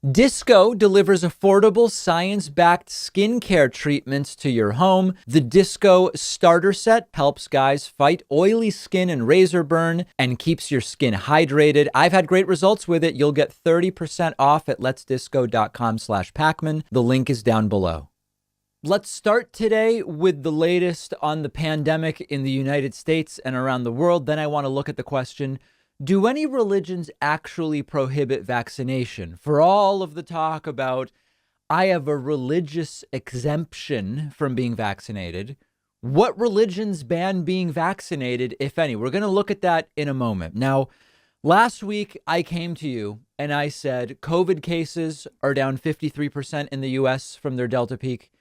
Disco delivers affordable, science-backed skincare treatments to your home. The Disco Starter Set helps guys fight oily skin and razor burn and keeps your skin hydrated. I've had great results with it. You'll get 30% off at letsdisco.com/Pacman. The link is down below. Let's start today with the latest on the pandemic in the United States and around the world. Then I want to look at the question, do any religions actually prohibit vaccination? For all of the talk about, I have a religious exemption from being vaccinated, what religions ban being vaccinated, if any? We're going to look at that in a moment. Now, last week, I came to you and I said COVID cases are down 53% in the U.S. from their Delta peak.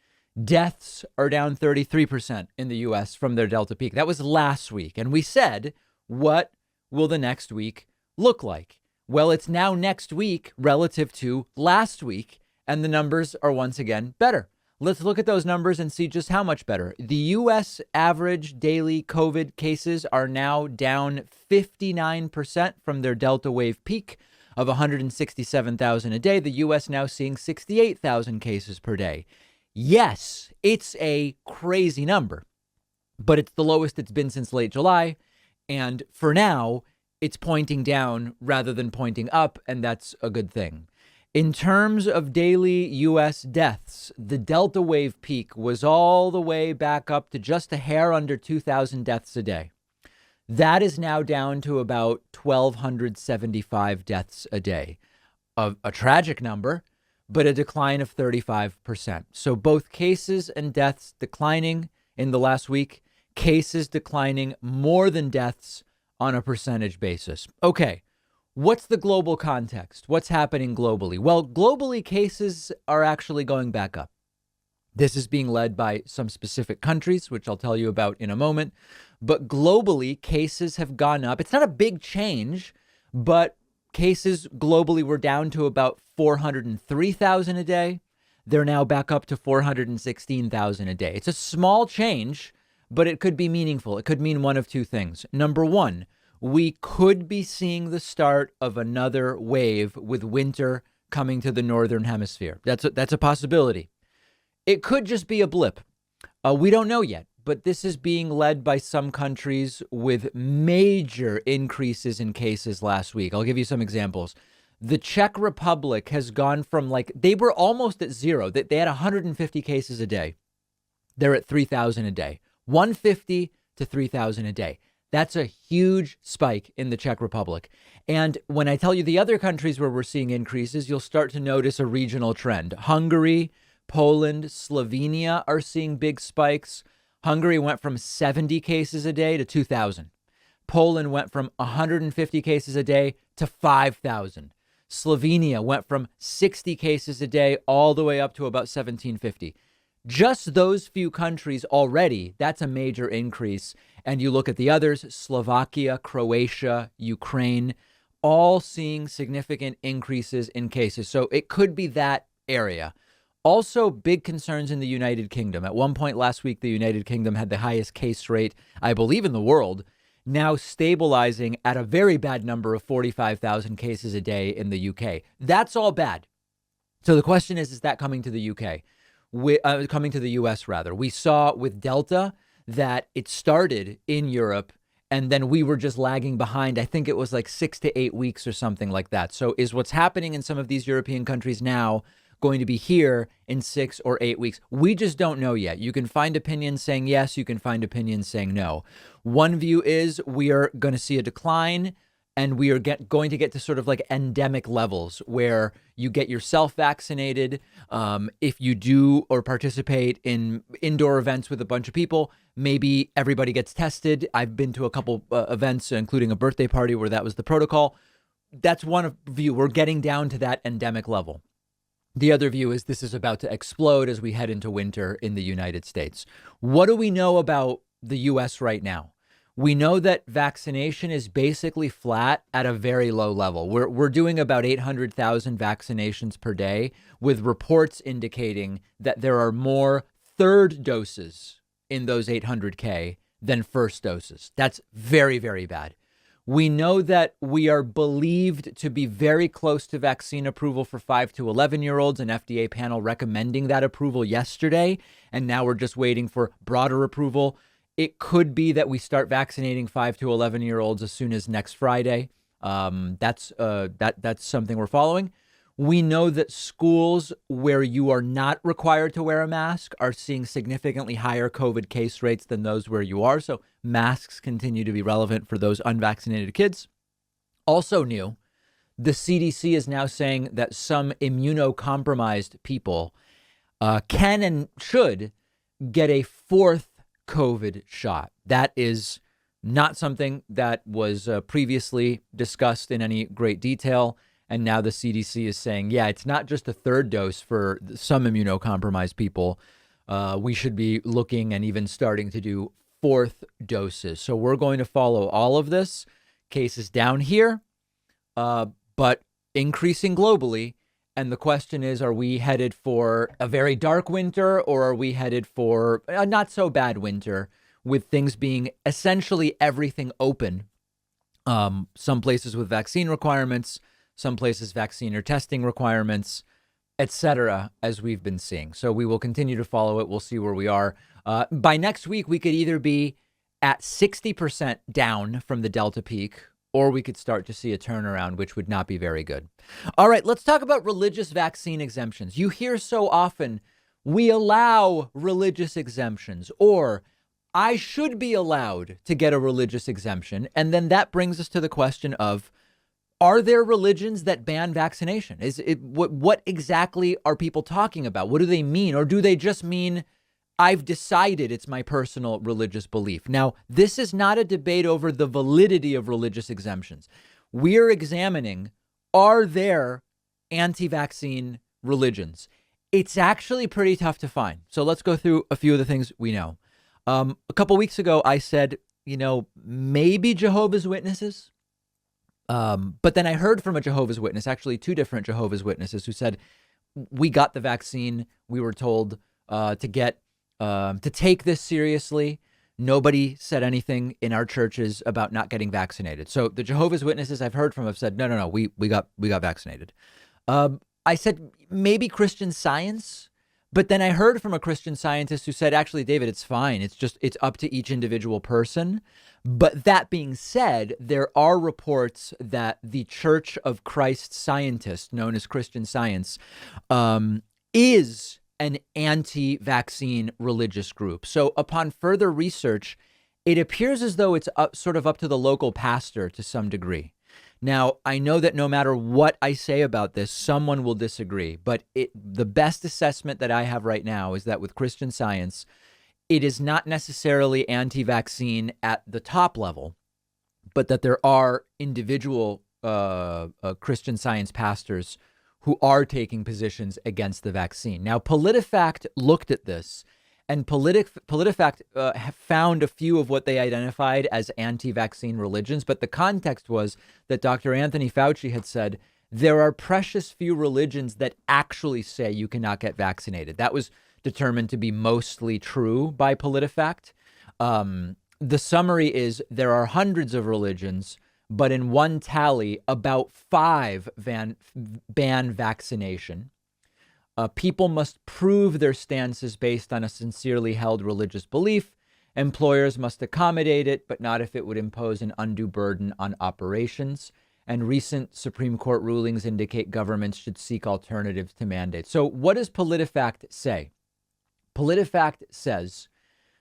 Deaths are down 33% in the U.S. from their Delta peak. That was last week. And we said, what will the next week look like? Well, it's now next week relative to last week, and the numbers are once again better. Let's look at those numbers and see just how much better. The U.S. average daily COVID cases are now down 59% from their Delta wave peak of 167,000 a day. The U.S. now seeing 68,000 cases per day. Yes, it's a crazy number, but it's the lowest it's been since late July. And for now, it's pointing down rather than pointing up, and that's a good thing. In terms of daily U.S. deaths, the Delta wave peak was all the way back up to just a hair under 2,000 deaths a day. That is now down to about 1,275 deaths a day. A tragic number, but a decline of 35%. So both cases and deaths declining in the last week. Cases declining more than deaths on a percentage basis. Okay, what's the global context? What's happening globally? Well, globally, cases are actually going back up. This is being led by some specific countries, which I'll tell you about in a moment. But globally, cases have gone up. It's not a big change, but cases globally were down to about 403,000 a day. They're now back up to 416,000 a day. It's a small change, but it could be meaningful. It could mean one of two things. Number one, we could be seeing the start of another wave with winter coming to the northern hemisphere. That's a possibility. It could just be a blip. We don't know yet, but this is being led by some countries with major increases in cases last week. I'll give you some examples. The Czech Republic has gone from they were almost at zero. They had 150 cases a day. They're at 3,000 a day. 150 to 3,000 a day. That's a huge spike in the Czech Republic. And when I tell you the other countries where we're seeing increases, you'll start to notice a regional trend. Hungary, Poland, Slovenia are seeing big spikes. Hungary went from 70 cases a day to 2,000. Poland went from 150 cases a day to 5,000. Slovenia went from 60 cases a day all the way up to about 1,750. Just those few countries already, that's a major increase. And you look at the others, Slovakia, Croatia, Ukraine, all seeing significant increases in cases. So it could be that area. Also, big concerns in the United Kingdom. At one point last week, the United Kingdom had the highest case rate, I believe, in the world, now stabilizing at a very bad number of 45,000 cases a day in the UK. That's all bad. So the question is that coming to the UK? Coming to the U.S. rather. We saw with Delta that it started in Europe and then we were just lagging behind. I think it was 6 to 8 weeks or something like that. So is what's happening in some of these European countries now going to be here in 6 or 8 weeks? We just don't know yet. You can find opinions saying yes, you can find opinions saying no. One view is we are going to see a decline and we are going to get to sort of endemic levels where you get yourself vaccinated. If you do or participate in indoor events with a bunch of people, maybe everybody gets tested. I've been to a couple events, including a birthday party where that was the protocol. That's one view. We're getting down to that endemic level. The other view is this is about to explode as we head into winter in the United States. What do we know about the U.S. right now? We know that vaccination is basically flat at a very low level. We're doing about 800,000 vaccinations per day, with reports indicating that there are more third doses in those 800K than first doses. That's very, very bad. We know that we are believed to be very close to vaccine approval for 5 to 11-year-olds, an FDA panel recommending that approval yesterday. And now we're just waiting for broader approval. It could be that we start vaccinating 5 to 11-year-olds as soon as next Friday. That's something we're following. We know that schools where you are not required to wear a mask are seeing significantly higher COVID case rates than those where you are. So masks continue to be relevant for those unvaccinated kids. Also new, the CDC is now saying that some immunocompromised people can and should get a fourth COVID shot. That is not something that was previously discussed in any great detail. And now the CDC is saying, yeah, it's not just a third dose for some immunocompromised people. We should be looking and even starting to do fourth doses. So we're going to follow all of this. Cases down here, but increasing globally. And the question is, are we headed for a very dark winter, or are we headed for a not so bad winter with things being essentially everything open? Some places with vaccine requirements, some places vaccine or testing requirements, etc., as we've been seeing. So we will continue to follow it. We'll see where we are. By next week, we could either be at 60% down from the Delta peak, or we could start to see a turnaround, which would not be very good. All right, let's talk about religious vaccine exemptions. You hear so often, we allow religious exemptions, or I should be allowed to get a religious exemption. And then that brings us to the question of, are there religions that ban vaccination? What exactly are people talking about? What do they mean? Or do they just mean, I've decided it's my personal religious belief? Now, this is not a debate over the validity of religious exemptions. We're examining, are there anti-vaccine religions? It's actually pretty tough to find. So let's go through a few of the things we know. A couple weeks ago, I said, maybe Jehovah's Witnesses. But then I heard from a Jehovah's Witness, actually two different Jehovah's Witnesses, who said, we got the vaccine. We were told to take this seriously. Nobody said anything in our churches about not getting vaccinated. So the Jehovah's Witnesses I've heard from have said, no, we got vaccinated. I said, maybe Christian Science. But then I heard from a Christian Scientist who said, actually, David, it's fine. It's up to each individual person. But that being said, there are reports that the Church of Christ Scientist, known as Christian Science, is an anti-vaccine religious group. So upon further research, it appears as though it's sort of up to the local pastor to some degree. Now, I know that no matter what I say about this, someone will disagree. But the best assessment that I have right now is that with Christian Science, it is not necessarily anti-vaccine at the top level, but that there are individual Christian Science pastors who are taking positions against the vaccine. Now, PolitiFact looked at this, and PolitiFact found a few of what they identified as anti-vaccine religions, but the context was that Dr. Anthony Fauci had said, there are precious few religions that actually say you cannot get vaccinated. That was determined to be mostly true by PolitiFact. The summary is there are hundreds of religions, but in one tally, about 5 ban vaccination. People must prove their stances based on a sincerely held religious belief. Employers must accommodate it, but not if it would impose an undue burden on operations. And recent Supreme Court rulings indicate governments should seek alternatives to mandates. So what does PolitiFact say? PolitiFact says,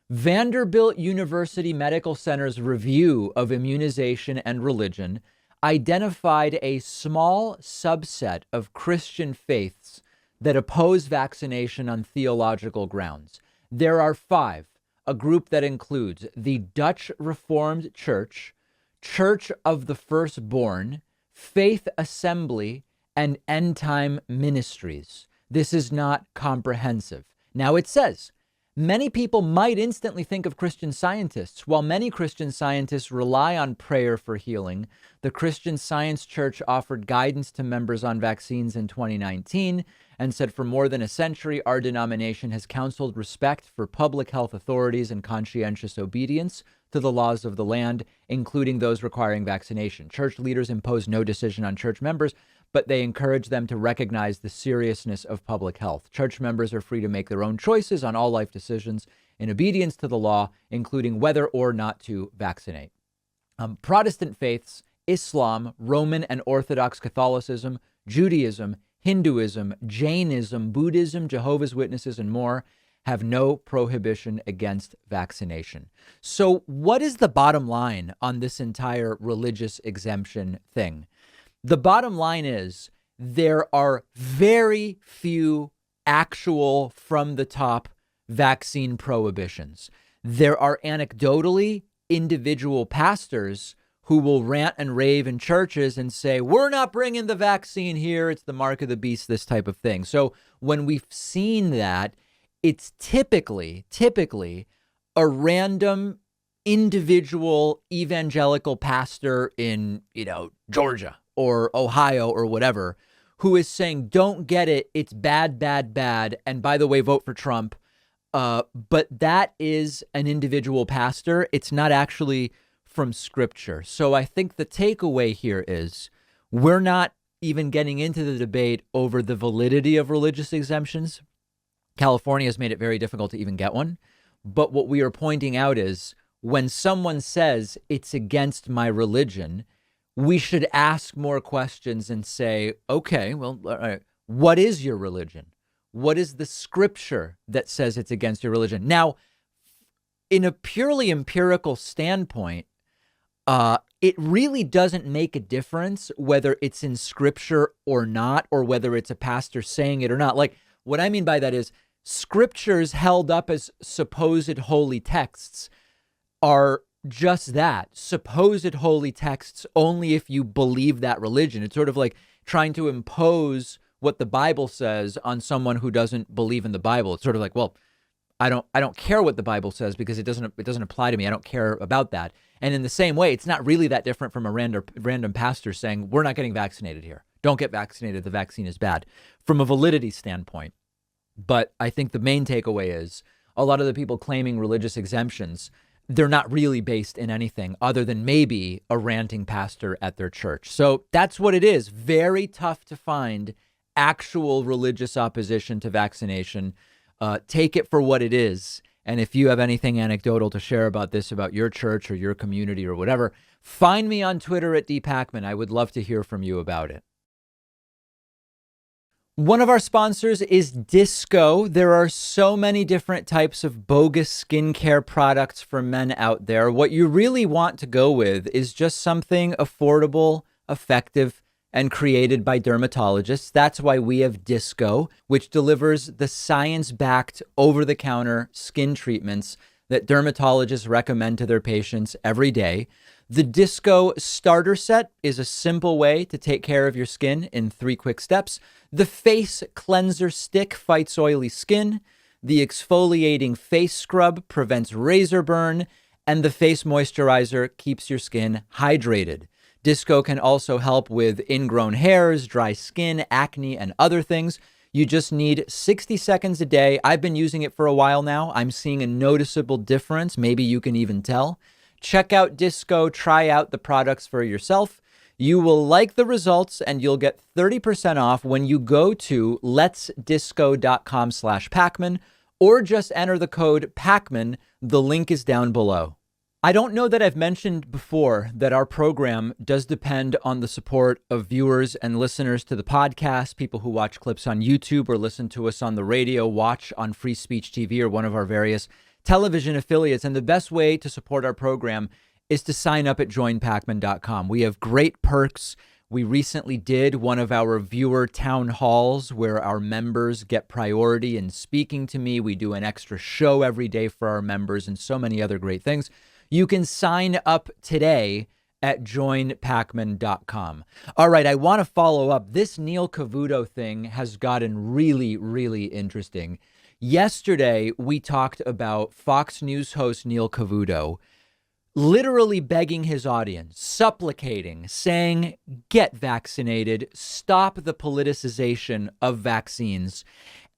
Vanderbilt University Medical Center's review of immunization and religion identified a small subset of Christian faiths that oppose vaccination on theological grounds. There are 5, a group that includes the Dutch Reformed Church, Church of the Firstborn, Faith Assembly, and End Time Ministries. This is not comprehensive. Now it says, Many people might instantly think of Christian Scientists. While many Christian Scientists rely on prayer for healing, the Christian Science Church offered guidance to members on vaccines in 2019 and said for more than a century, our denomination has counseled respect for public health authorities and conscientious obedience to the laws of the land, including those requiring vaccination. Church leaders impose no decision on church members, but they encourage them to recognize the seriousness of public health. Church members are free to make their own choices on all life decisions in obedience to the law, including whether or not to vaccinate. Protestant faiths, Islam, Roman and Orthodox Catholicism, Judaism, Hinduism, Jainism, Buddhism, Jehovah's Witnesses, and more have no prohibition against vaccination. So what is the bottom line on this entire religious exemption thing? The bottom line is there are very few actual from the top vaccine prohibitions. There are anecdotally individual pastors who will rant and rave in churches and say, we're not bringing the vaccine here. It's the mark of the beast, this type of thing. So when we've seen that, it's typically a random individual evangelical pastor in, Georgia or Ohio or whatever, who is saying, don't get it. It's bad, bad, bad. And by the way, vote for Trump. But that is an individual pastor. It's not actually from scripture. So I think the takeaway here is we're not even getting into the debate over the validity of religious exemptions. California has made it very difficult to even get one. But what we are pointing out is when someone says it's against my religion, we should ask more questions and say, okay, well, all right, what is your religion? What is the scripture that says it's against your religion? Now, in a purely empirical standpoint, it really doesn't make a difference whether it's in scripture or not, or whether it's a pastor saying it or not. Like, what I mean by that is scriptures held up as supposed holy texts are just that, supposed holy texts only if you believe that religion. It's sort of like trying to impose what the Bible says on someone who doesn't believe in the Bible. It's sort of like, well, I don't care what the Bible says because it doesn't apply to me. I don't care about that. And in the same way, it's not really that different from a random pastor saying, we're not getting vaccinated here. Don't get vaccinated. The vaccine is bad from a validity standpoint. But I think the main takeaway is a lot of the people claiming religious exemptions, they're not really based in anything other than maybe a ranting pastor at their church. So that's what it is. Very tough to find actual religious opposition to vaccination. Take it for what it is. And if you have anything anecdotal to share about this, about your church or your community or whatever, find me on Twitter at dpacman. I would love to hear from you about it. One of our sponsors is Disco. There are so many different types of bogus skincare products for men out there. What you really want to go with is just something affordable, effective, and created by dermatologists. That's why we have Disco, which delivers the science-backed, over-the-counter skin treatments that dermatologists recommend to their patients every day. The Disco Starter Set is a simple way to take care of your skin in 3 quick steps. The Face Cleanser Stick fights oily skin. The Exfoliating Face Scrub prevents razor burn. And the Face Moisturizer keeps your skin hydrated. Disco can also help with ingrown hairs, dry skin, acne, and other things. You just need 60 seconds a day. I've been using it for a while now. I'm seeing a noticeable difference. Maybe you can even tell. Check out Disco. Try out the products for yourself. You will like the results, and you'll get 30% off when you go to letsdisco.com/Pacman, or just enter the code Pacman. The link is down below. I don't know that I've mentioned before that our program does depend on the support of viewers and listeners to the podcast, people who watch clips on YouTube or listen to us on the radio, watch on Free Speech TV or one of our various television affiliates. And the best way to support our program is to sign up at joinpacman.com. We have great perks. We recently did one of our viewer town halls where our members get priority in speaking to me. We do an extra show every day for our members and so many other great things. You can sign up today at joinpacman.com. All right, I want to follow up. This Neil Cavuto thing has gotten really, really interesting. Yesterday, we talked about Fox News host Neil Cavuto literally begging his audience, supplicating, saying, get vaccinated, stop the politicization of vaccines.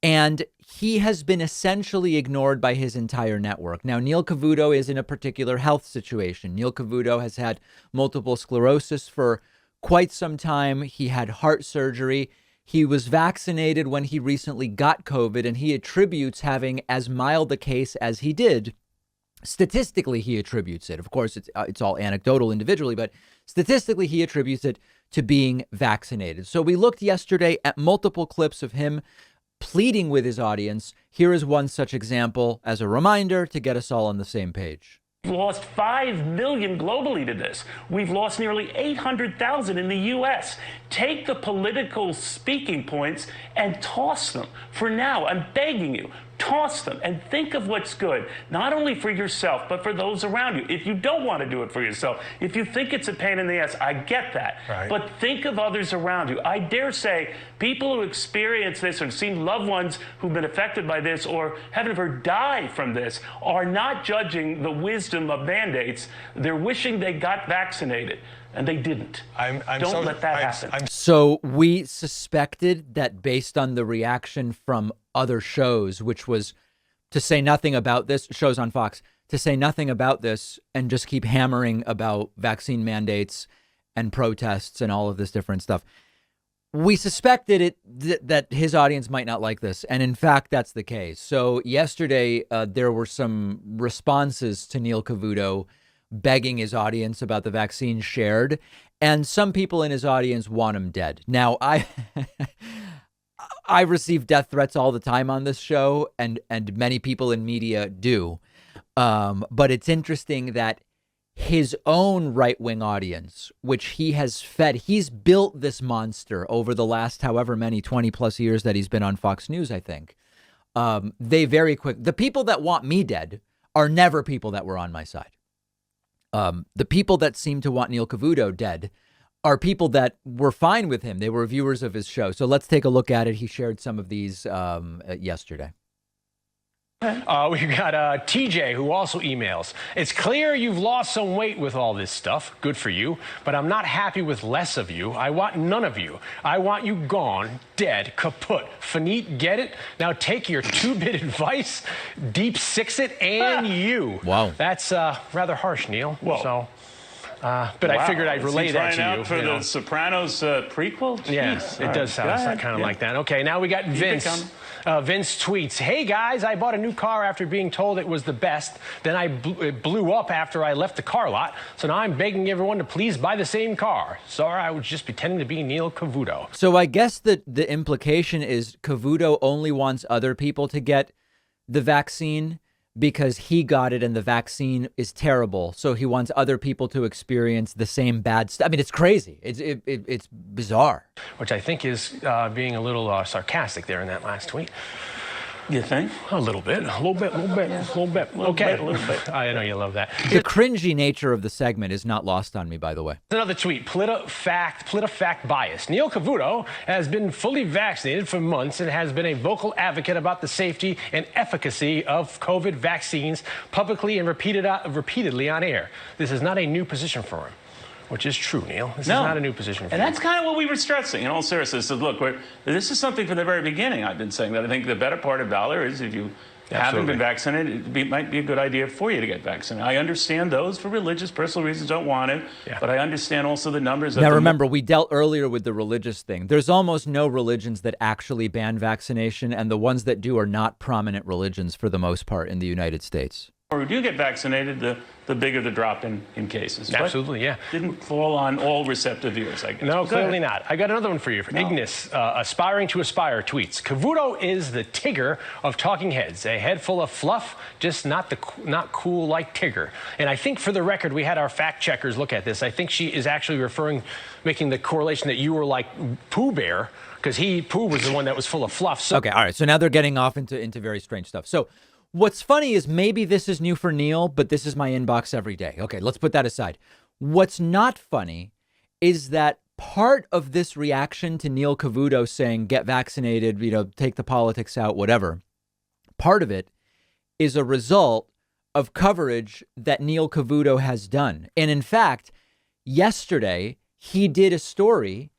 And he has been essentially ignored by his entire network. Now, Neil Cavuto is in a particular health situation. Neil Cavuto has had multiple sclerosis for quite some time. He had heart surgery. He was vaccinated when he recently got COVID, and he attributes having as mild a case as he did. Statistically, he attributes it. Of course, it's all anecdotal individually, but statistically, he attributes it to being vaccinated. So we looked yesterday at multiple clips of him pleading with his audience. Here is one such example as a reminder to get us all on the same page. We've lost 5 million globally to this. We've lost nearly 800,000 in the U.S. Take the political speaking points and toss them. For now, I'm begging you, toss them and think of what's good, not only for yourself, but for those around you. If you don't want to do it for yourself, if you think it's a pain in the ass, I get that. Right. But think of others around you. I dare say people who experience this or seen loved ones who've been affected by this or heaven forbid die from this are not judging the wisdom of mandates. They're wishing they got vaccinated. And they didn't. Don't let that happen. So we suspected that based on the reaction from other shows, which was to say nothing about this, shows on Fox, to say nothing about this and just keep hammering about vaccine mandates and protests and all of this different stuff. We suspected that his audience might not like this. And in fact, that's the case. So yesterday, there were some responses to Neil Cavuto begging his audience about the vaccine shared. And some people in his audience want him dead. Now, I receive death threats all the time on this show, and many people in media do. But it's interesting that his own right-wing audience, which he has fed, he's built this monster over the last however many 20 plus years that he's been on Fox News, I think. The people that want me dead are never people that were on my side. The people that seem to want Neil Cavuto dead are people that were fine with him. They were viewers of his show. So let's take a look at it. He shared some of these yesterday. We've got TJ, who also emails. It's clear you've lost some weight with all this stuff. Good for you. But I'm not happy with less of you. I want none of you. I want you gone, dead, kaput, finite, get it? Now take your 2-bit advice, deep six it, and you. Wow. That's rather harsh, Neil. Whoa. So, but I figured I'd relay that to you. For the Sopranos prequel? Jeez. Yeah, it does sound kind of like that. Okay, now we got Vince. Vince tweets, hey guys, I bought a new car after being told it was the best. Then it blew up after I left the car lot. So now I'm begging everyone to please buy the same car. Sorry, I was just pretending to be Neil Cavuto. So I guess that the implication is Cavuto only wants other people to get the vaccine because he got it and the vaccine is terrible. So he wants other people to experience the same bad stuff. I mean, it's crazy. It's bizarre. Which I think is being a little sarcastic there in that last tweet. You think? A little bit. Okay. A little bit. I know you love that. The cringy nature of the segment is not lost on me, by the way. Another tweet, PolitiFact bias. Neil Cavuto has been fully vaccinated for months and has been a vocal advocate about the safety and efficacy of COVID vaccines publicly and repeatedly on air. This is not a new position for him. Which is true, Neil. This is not a new position for you. And that's kind of what we were stressing. In all seriousness, look, this is something from the very beginning I've been saying that I think the better part of valor is if you haven't been vaccinated, it might be a good idea for you to get vaccinated. I understand those for religious, personal reasons don't want it, but I understand also the numbers. Now, remember, we dealt earlier with the religious thing. There's almost no religions that actually ban vaccination, and the ones that do are not prominent religions for the most part in the United States. Or who do get vaccinated, the bigger the drop in cases. Absolutely, yeah. Didn't fall on all receptive ears, I guess. No, clearly not. I got another one for you. Ignis, Aspiring to Aspire, tweets, Cavuto is the Tigger of talking heads, a head full of fluff, just not cool like Tigger. And I think for the record, we had our fact checkers look at this. I think she is actually making the correlation that you were like Pooh Bear, because Pooh was the one that was full of fluff. So. Okay, all right. So now they're getting off into very strange stuff. So what's funny is maybe this is new for Neil, but this is my inbox every day. Okay, let's put that aside. What's not funny is that part of this reaction to Neil Cavuto saying, get vaccinated, take the politics out, whatever. part of it is a result of coverage that Neil Cavuto has done. And in fact, yesterday, he did a story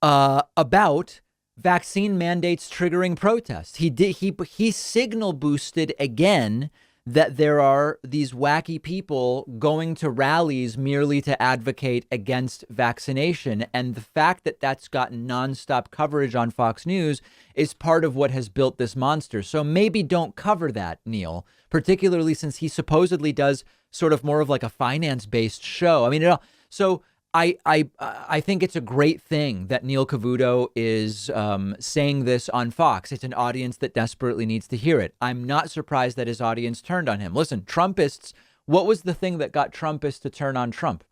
about vaccine mandates triggering protests. He signal boosted again that there are these wacky people going to rallies merely to advocate against vaccination. And the fact that that's gotten nonstop coverage on Fox News is part of what has built this monster. So maybe don't cover that, Neil, particularly since he supposedly does sort of more of like a finance based show. I mean, so I think it's a great thing that Neil Cavuto is saying this on Fox. It's an audience that desperately needs to hear it. I'm not surprised that his audience turned on him. Listen, Trumpists, what was the thing that got Trumpists to turn on Trump?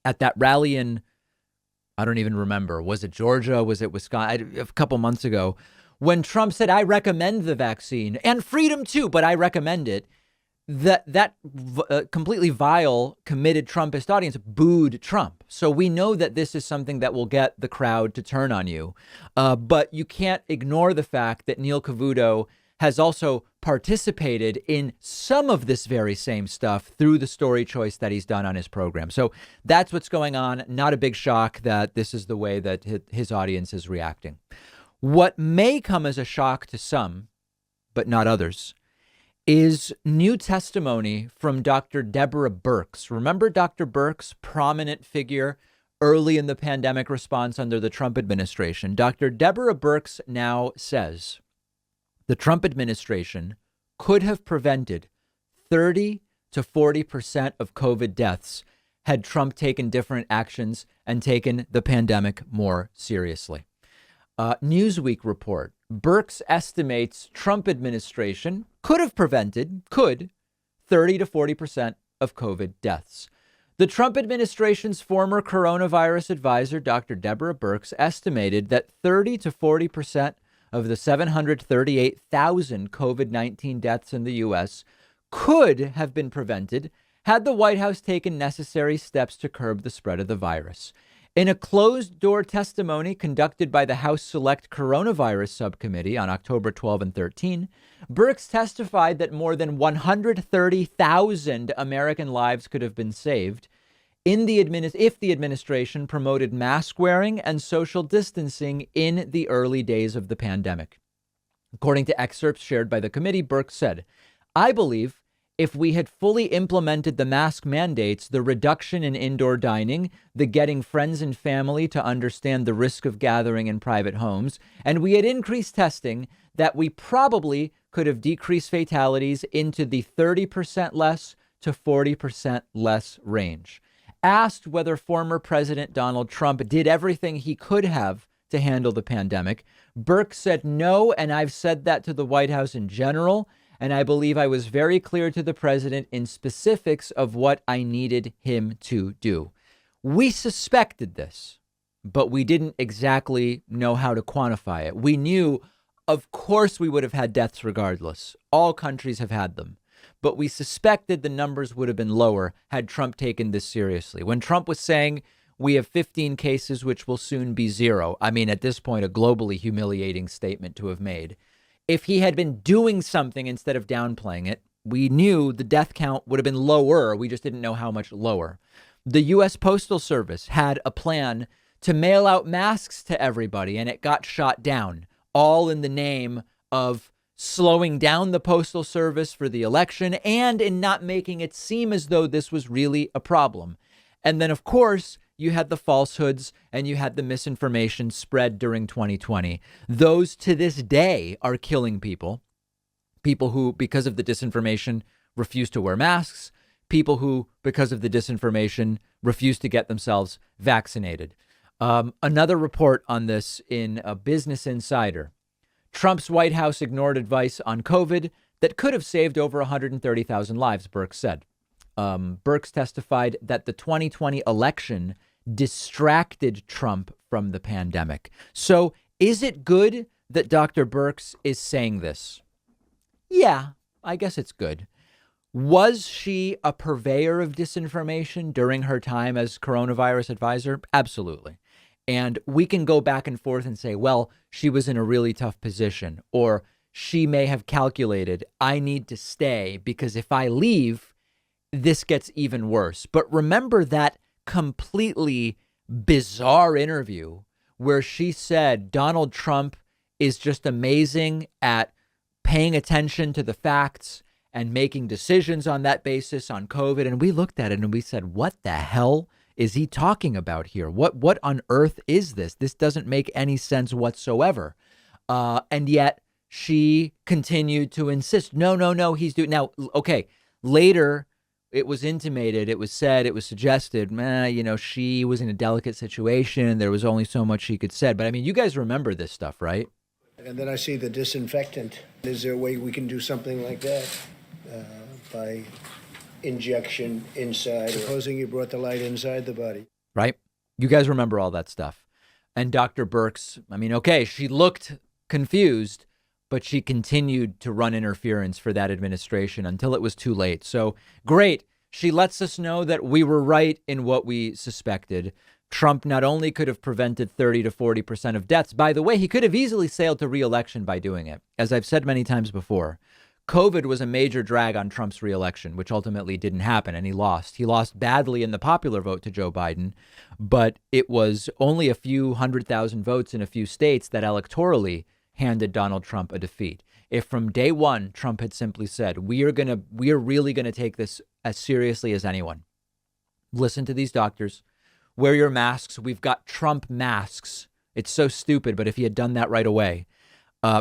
At that rally in, I don't even remember, was it Georgia? Was it Wisconsin? A couple months ago, when Trump said, I recommend the vaccine and freedom too, but I recommend it. That completely vile, committed Trumpist audience booed Trump. So we know that this is something that will get the crowd to turn on you. But you can't ignore the fact that Neil Cavuto has also participated in some of this very same stuff through the story choice that he's done on his program. So that's what's going on. Not a big shock that this is the way that his audience is reacting. What may come as a shock to some, but not others, is new testimony from Dr. Deborah Birx. Remember Dr. Birx, prominent figure early in the pandemic response under the Trump administration? Dr. Deborah Birx now says the Trump administration could have prevented 30 to 40% of COVID deaths had Trump taken different actions and taken the pandemic more seriously. Newsweek report. Birx estimates Trump administration could have prevented 30 to 40% of COVID deaths. The Trump administration's former coronavirus advisor, Dr. Deborah Birx, estimated that 30 to 40% of the 738,000 COVID-19 deaths in the U.S. could have been prevented had the White House taken necessary steps to curb the spread of the virus. In a closed-door testimony conducted by the House Select Coronavirus Subcommittee on October 12 and 13, Birx testified that more than 130,000 American lives could have been saved if the administration promoted mask wearing and social distancing in the early days of the pandemic. According to excerpts shared by the committee, Birx said, I believe if we had fully implemented the mask mandates, the reduction in indoor dining, the getting friends and family to understand the risk of gathering in private homes, and we had increased testing, that we probably could have decreased fatalities into the 30% less to 40% less range. Asked whether former President Donald Trump did everything he could have to handle the pandemic, Birx said no, and I've said that to the White House in general. And I believe I was very clear to the president in specifics of what I needed him to do. We suspected this, but we didn't exactly know how to quantify it. We knew, of course, we would have had deaths regardless. All countries have had them. But we suspected the numbers would have been lower had Trump taken this seriously. When Trump was saying we have 15 cases, which will soon be zero. I mean, at this point, a globally humiliating statement to have made. If he had been doing something instead of downplaying it, we knew the death count would have been lower. We just didn't know how much lower. The U.S. Postal Service had a plan to mail out masks to everybody, and it got shot down, all in the name of slowing down the Postal Service for the election and in not making it seem as though this was really a problem. And then, of course, you had the falsehoods and you had the misinformation spread during 2020. Those to this day are killing people. People who, because of the disinformation, refuse to wear masks. People who, because of the disinformation, refuse to get themselves vaccinated. Another report on this in a Business Insider. Trump's White House ignored advice on COVID that could have saved over 130,000 lives, Birx said. Birx testified that the 2020 election distracted Trump from the pandemic. So is it good that Dr. Birx is saying this? Yeah, I guess it's good. Was she a purveyor of disinformation during her time as coronavirus advisor? Absolutely. And we can go back and forth and say, well, she was in a really tough position, or she may have calculated, I need to stay because if I leave, this gets even worse. But remember that completely bizarre interview where she said Donald Trump is just amazing at paying attention to the facts and making decisions on that basis on COVID. And we looked at it and we said, what the hell is he talking about here? What on earth is this? This doesn't make any sense whatsoever. And yet she continued to insist, no, he's doing now. Okay. Later, it was intimated, it was said, it was suggested, she was in a delicate situation. There was only so much she could say. But I mean, you guys remember this stuff, right? And then I see the disinfectant. Is there a way we can do something like that by injection inside? Supposing you brought the light inside the body. Right. You guys remember all that stuff. And Dr. Birx, she looked confused, but she continued to run interference for that administration until it was too late. So great. She lets us know that we were right in what we suspected. Trump not only could have prevented 30 to 40% of deaths, by the way, he could have easily sailed to re-election by doing it. As I've said many times before, COVID was a major drag on Trump's re-election, which ultimately didn't happen, and he lost. He lost badly in the popular vote to Joe Biden, but it was only a few 100,000 votes in a few states that electorally handed Donald Trump a defeat. If from day one, Trump had simply said, we are really going to take this as seriously as anyone. Listen to these doctors. Wear your masks. We've got Trump masks. It's so stupid, but if he had done that right away,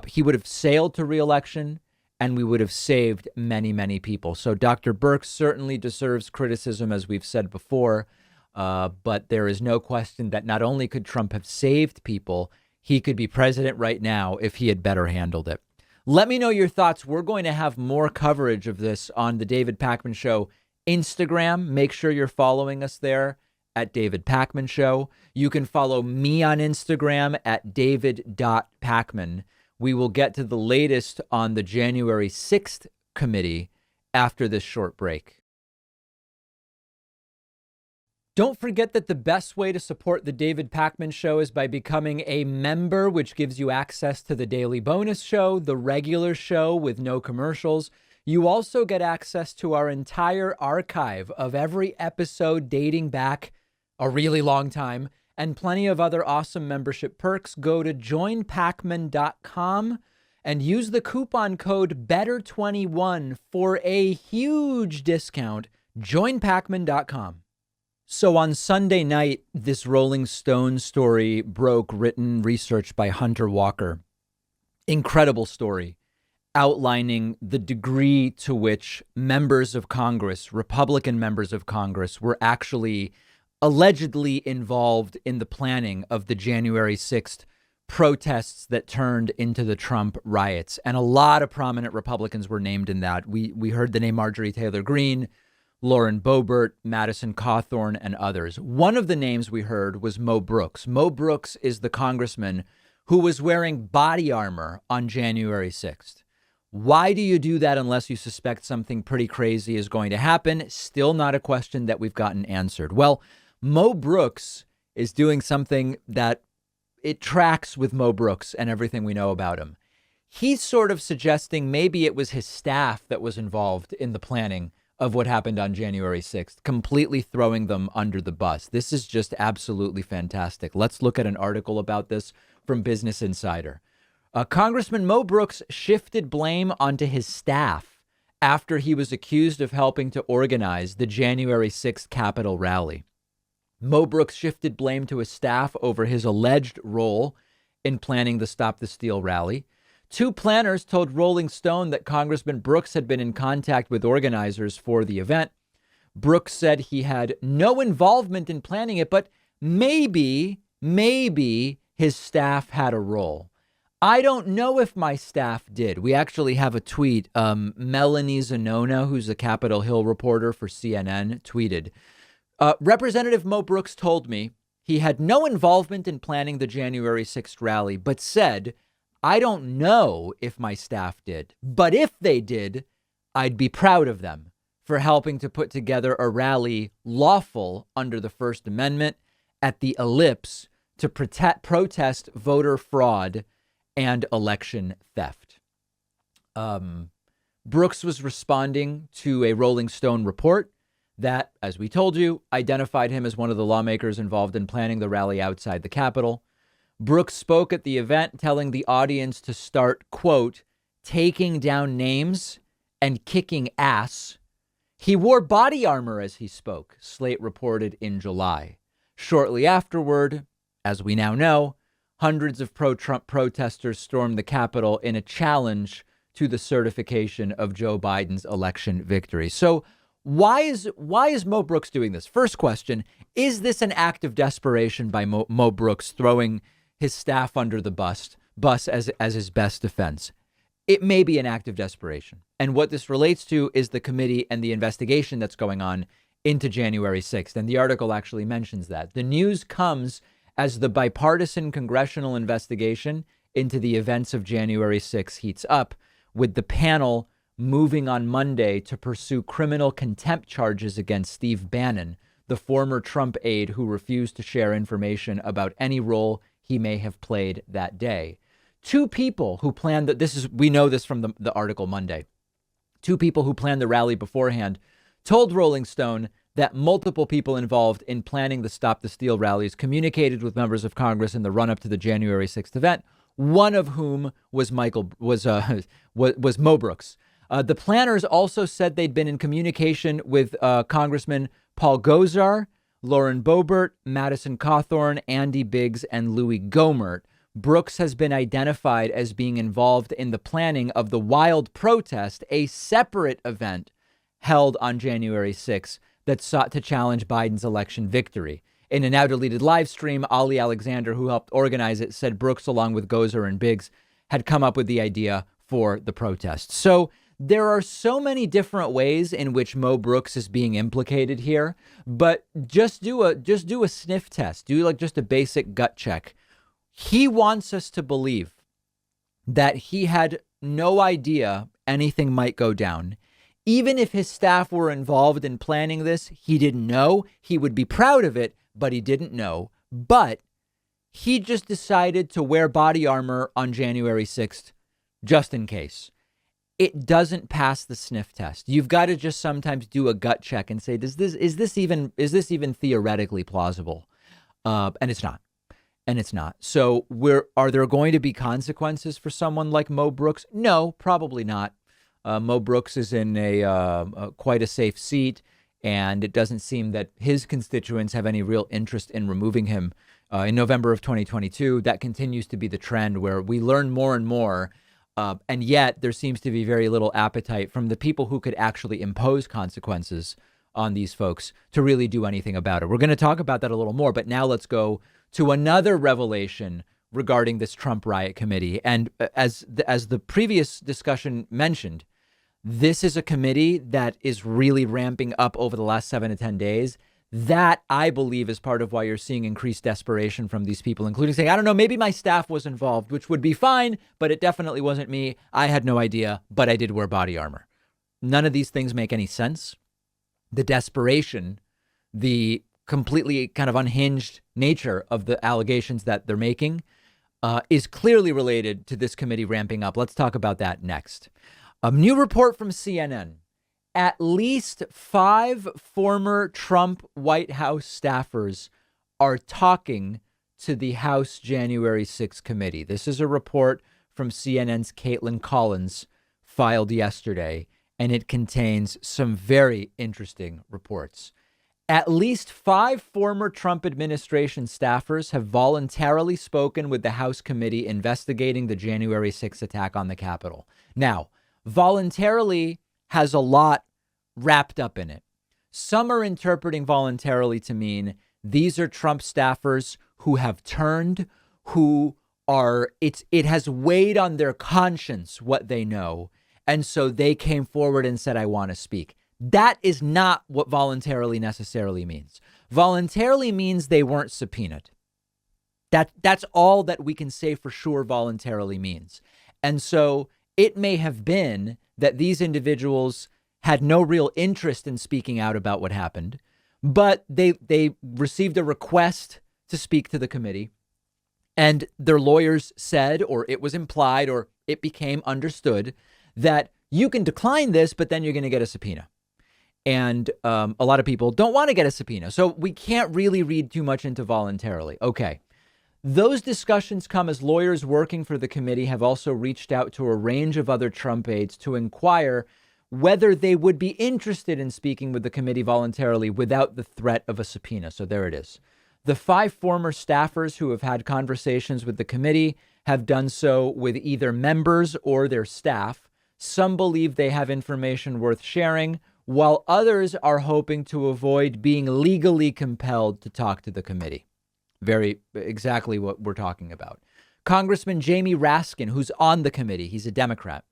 he would have sailed to re-election and we would have saved many, many people. So Dr. Birx certainly deserves criticism, as we've said before, but there is no question that not only could Trump have saved people, he could be president right now if he had better handled it. Let me know your thoughts. We're going to have more coverage of this on the David Pakman Show Instagram. Make sure you're following us there at David Pakman Show. You can follow me on Instagram at david.pakman. We will get to the latest on the January 6th committee after this short break. Don't forget that the best way to support the David Pakman Show is by becoming a member, which gives you access to the daily bonus show, the regular show with no commercials. You also get access to our entire archive of every episode dating back a really long time and plenty of other awesome membership perks. Go to joinpakman.com and use the coupon code BETTER21 for a huge discount. Joinpakman.com. So on Sunday night, this Rolling Stone story broke, written, researched by Hunter Walker. Incredible story outlining the degree to which members of Congress, Republican members of Congress, were actually allegedly involved in the planning of the January 6th protests that turned into the Trump riots. And a lot of prominent Republicans were named in that. We heard the name Marjorie Taylor Greene, Lauren Boebert, Madison Cawthorn, and others. One of the names we heard was Mo Brooks. Mo Brooks is the congressman who was wearing body armor on January 6th. Why do you do that unless you suspect something pretty crazy is going to happen? Still not a question that we've gotten answered. Well, Mo Brooks is doing something that it tracks with Mo Brooks and everything we know about him. He's sort of suggesting maybe it was his staff that was involved in the planning of what happened on January 6th, completely throwing them under the bus. This is just absolutely fantastic. Let's look at an article about this from Business Insider. Congressman Mo Brooks shifted blame onto his staff after he was accused of helping to organize the January 6th Capitol rally. Mo Brooks shifted blame to his staff over his alleged role in planning the Stop the Steal rally. Two planners told Rolling Stone that Congressman Brooks had been in contact with organizers for the event. Brooks said he had no involvement in planning it, but maybe his staff had a role. I don't know if my staff did. We actually have a tweet. Melanie Zanona, who's a Capitol Hill reporter for CNN, tweeted, Representative Mo Brooks told me he had no involvement in planning the January 6th rally, but said, I don't know if my staff did, but if they did, I'd be proud of them for helping to put together a rally lawful under the First Amendment at the Ellipse to protest voter fraud and election theft. Brooks was responding to a Rolling Stone report that, as we told you, identified him as one of the lawmakers involved in planning the rally outside the Capitol. Brooks spoke at the event, telling the audience to start, quote, taking down names and kicking ass. He wore body armor as he spoke, Slate reported in July. Shortly afterward, as we now know, hundreds of pro-Trump protesters stormed the Capitol in a challenge to the certification of Joe Biden's election victory. So why is Mo Brooks doing this? First question, is this an act of desperation by Mo Brooks throwing his staff under the bus as his best defense? It may be an act of desperation. And what this relates to is the committee and the investigation that's going on into January 6th. And the article actually mentions that. The news comes as the bipartisan congressional investigation into the events of January 6th heats up, with the panel moving on Monday to pursue criminal contempt charges against Steve Bannon, the former Trump aide who refused to share information about any role he may have played that day. Two people who planned we know this from the article Monday. Two people who planned the rally beforehand told Rolling Stone that multiple people involved in planning the Stop the Steal rallies communicated with members of Congress in the run up to the January 6th event, one of whom was Mo Brooks. The planners also said they'd been in communication with Congressman Paul Gosar, Lauren Boebert, Madison Cawthorn, Andy Biggs, and Louis Gohmert. Brooks has been identified as being involved in the planning of the Wild Protest, a separate event held on January 6th that sought to challenge Biden's election victory. In a now deleted live stream, Ali Alexander, who helped organize it, said Brooks, along with Gosar and Biggs, had come up with the idea for the protest. So there are so many different ways in which Mo Brooks is being implicated here, but just do a sniff test. Do just a basic gut check. He wants us to believe that he had no idea anything might go down. Even if his staff were involved in planning this, he didn't know. He would be proud of it, but he didn't know. But he just decided to wear body armor on January 6th, just in case. It doesn't pass the sniff test. You've got to just sometimes do a gut check and say, is this even theoretically plausible? And it's not. And it's not. So are there going to be consequences for someone like Mo Brooks? No, probably not. Mo Brooks is in quite a safe seat, and it doesn't seem that his constituents have any real interest in removing him. In November of 2022, that continues to be the trend where we learn more and more, and yet there seems to be very little appetite from the people who could actually impose consequences on these folks to really do anything about it. We're going to talk about that a little more, but now let's go to another revelation regarding this Trump Riot Committee. And as the previous discussion mentioned, this is a committee that is really ramping up over the last 7 to 10 days. That, I believe, is part of why you're seeing increased desperation from these people, including saying, I don't know, maybe my staff was involved, which would be fine, but it definitely wasn't me. I had no idea, but I did wear body armor. None of these things make any sense. The desperation, the completely kind of unhinged nature of the allegations that they're making is clearly related to this committee ramping up. Let's talk about that next. A new report from CNN. At least 5 former Trump White House staffers are talking to the House January 6th committee. This is a report from CNN's Caitlin Collins filed yesterday, and it contains some very interesting reports. At least 5 former Trump administration staffers have voluntarily spoken with the House committee investigating the January 6th attack on the Capitol. Now, voluntarily has a lot wrapped up in it. Some are interpreting voluntarily to mean these are Trump staffers who have turned, who are, it has weighed on their conscience what they know. And so they came forward and said, I want to speak. That is not what voluntarily necessarily means. Voluntarily means they weren't subpoenaed. That's all that we can say for sure voluntarily means. And so it may have been that these individuals had no real interest in speaking out about what happened, but they received a request to speak to the committee, and their lawyers said, or it was implied, or it became understood that you can decline this, but then you're going to get a subpoena. And a lot of people don't want to get a subpoena. So we can't really read too much into voluntarily. Okay. Those discussions come as lawyers working for the committee have also reached out to a range of other Trump aides to inquire whether they would be interested in speaking with the committee voluntarily without the threat of a subpoena. So there it is. The 5 former staffers who have had conversations with the committee have done so with either members or their staff. Some believe they have information worth sharing, while others are hoping to avoid being legally compelled to talk to the committee. Very exactly what we're talking about. Congressman Jamie Raskin, who's on the committee, he's a Democrat.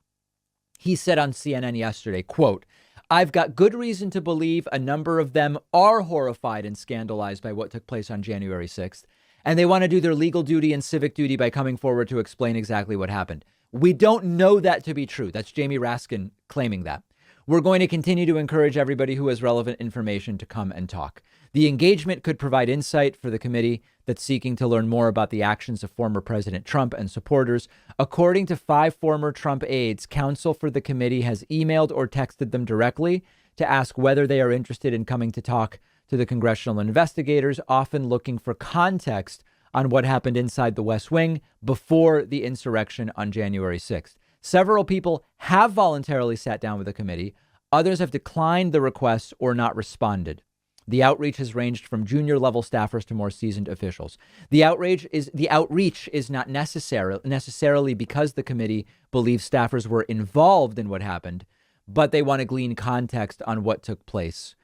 He said on CNN yesterday, quote, "I've got good reason to believe a number of them are horrified and scandalized by what took place on January 6th, and they want to do their legal duty and civic duty by coming forward to explain exactly what happened." We don't know that to be true. That's Jamie Raskin claiming that. We're going to continue to encourage everybody who has relevant information to come and talk. The engagement could provide insight for the committee that's seeking to learn more about the actions of former President Trump and supporters. According to 5 former Trump aides, counsel for the committee has emailed or texted them directly to ask whether they are interested in coming to talk to the congressional investigators, often looking for context on what happened inside the West Wing before the insurrection on January 6th. Several people have voluntarily sat down with the committee. Others have declined the request or not responded. The outreach has ranged from junior level staffers to more seasoned officials. The outreach is not necessarily because the committee believes staffers were involved in what happened, but they want to glean context on what took place,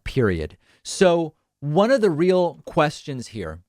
period. So one of the real questions here,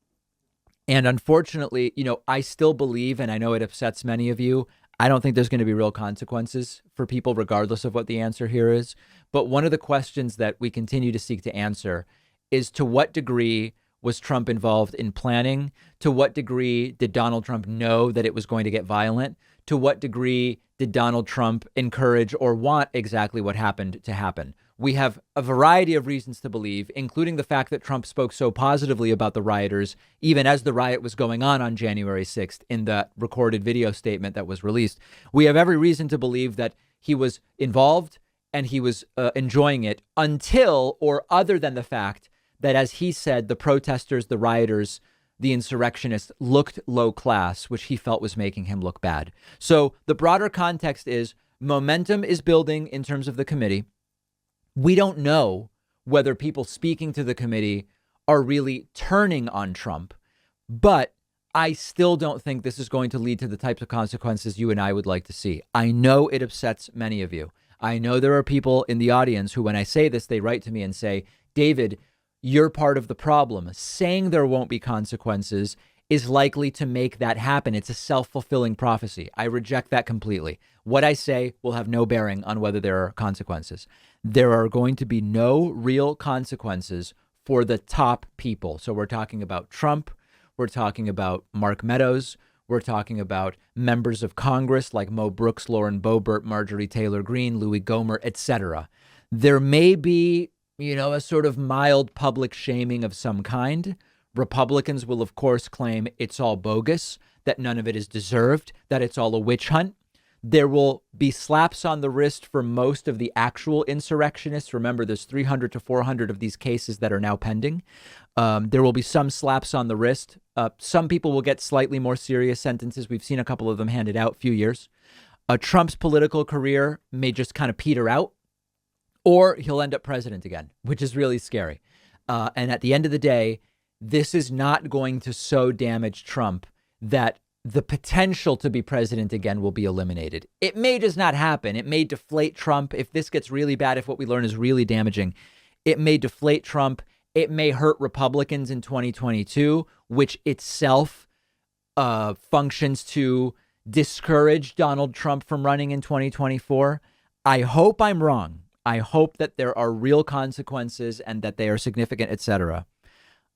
and unfortunately, I still believe, and I know it upsets many of you, I don't think there's going to be real consequences for people, regardless of what the answer here is. But one of the questions that we continue to seek to answer is, to what degree was Trump involved in planning? To what degree did Donald Trump know that it was going to get violent? To what degree did Donald Trump encourage or want exactly what happened to happen? We have a variety of reasons to believe, including the fact that Trump spoke so positively about the rioters, even as the riot was going on January 6th in the recorded video statement that was released. We have every reason to believe that he was involved and he was enjoying it until, or other than the fact that, as he said, the protesters, the rioters, the insurrectionists looked low class, which he felt was making him look bad. So the broader context is momentum is building in terms of the committee. We don't know whether people speaking to the committee are really turning on Trump, but I still don't think this is going to lead to the types of consequences you and I would like to see. I know it upsets many of you. I know there are people in the audience who, when I say this, they write to me and say, David, you're part of the problem. Saying there won't be consequences is likely to make that happen. It's a self-fulfilling prophecy. I reject that completely. What I say will have no bearing on whether there are consequences. There are going to be no real consequences for the top people. So we're talking about Trump. We're talking about Mark Meadows. We're talking about members of Congress like Mo Brooks, Lauren Boebert, Marjorie Taylor Greene, Louis Gohmert, etc. There may be, a sort of mild public shaming of some kind. Republicans will, of course, claim it's all bogus, that none of it is deserved, that it's all a witch hunt. There will be slaps on the wrist for most of the actual insurrectionists. Remember, there's 300 to 400 of these cases that are now pending. There will be some slaps on the wrist. Some people will get slightly more serious sentences. We've seen a couple of them handed out, few years. Trump's political career may just kind of peter out, or he'll end up president again, which is really scary. And at the end of the day, this is not going to so damage Trump that the potential to be president again will be eliminated. It may just not happen. It may deflate Trump. If this gets really bad, if what we learn is really damaging, it may deflate Trump. It may hurt Republicans in 2022, which itself functions to discourage Donald Trump from running in 2024. I hope I'm wrong. I hope that there are real consequences and that they are significant, etc.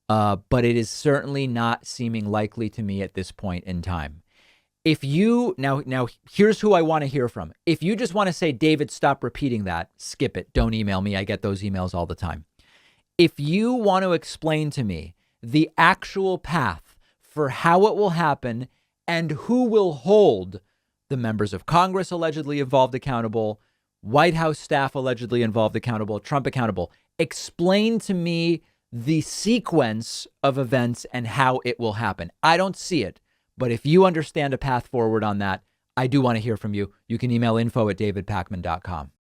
But it is certainly not seeming likely to me at this point in time. If you now, here's who I want to hear from. If you just want to say, David, stop repeating that, skip it. Don't email me. I get those emails all the time. If you want to explain to me the actual path for how it will happen and who will hold the members of Congress allegedly involved accountable, White House staff allegedly involved accountable, Trump accountable. Explain to me the sequence of events and how it will happen. I don't see it, but if you understand a path forward on that, I do want to hear from you. You can email info@davidpakman.com.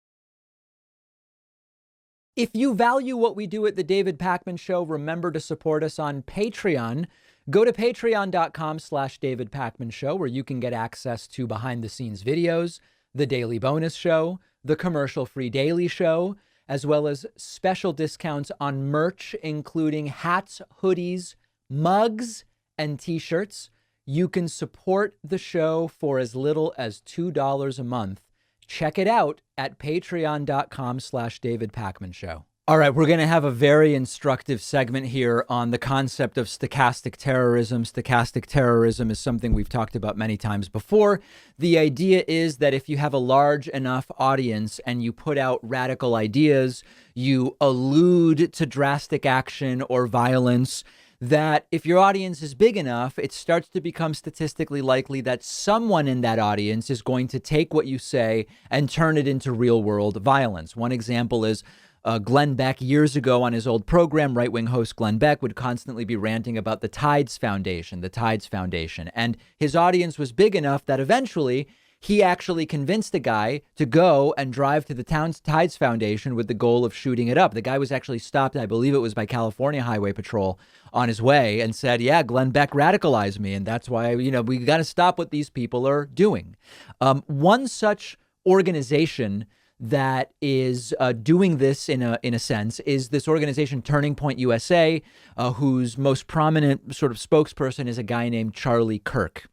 If you value what we do at the David Pakman Show, remember to support us on Patreon. Go to patreon.com/David Pakman Show, where you can get access to behind the scenes videos, the daily bonus show, the commercial-free daily show, as well as special discounts on merch, including hats, hoodies, mugs, and t-shirts. You can support the show for as little as $2 a month. Check it out at patreon.com/David Pakman Show. All right, we're going to have a very instructive segment here on the concept of stochastic terrorism. Stochastic terrorism is something we've talked about many times before. The idea is that if you have a large enough audience and you put out radical ideas, you allude to drastic action or violence, that if your audience is big enough, it starts to become statistically likely that someone in that audience is going to take what you say and turn it into real world violence. One example is Glenn Beck years ago on his old program. Right-wing host Glenn Beck would constantly be ranting about the Tides Foundation. And his audience was big enough that eventually he actually convinced a guy to go and drive to the Tides Foundation with the goal of shooting it up. The guy was actually stopped, I believe it was by California Highway Patrol, on his way and said, yeah, Glenn Beck radicalized me. And that's why, we got to stop what these people are doing. One such organization that is doing this in a sense is this organization Turning Point USA, whose most prominent sort of spokesperson is a guy named Charlie Kirk.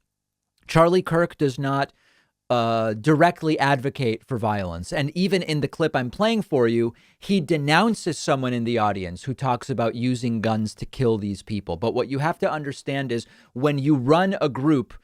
Charlie Kirk does not directly advocate for violence. And even in the clip I'm playing for you, he denounces someone in the audience who talks about using guns to kill these people. But what you have to understand is when you run a group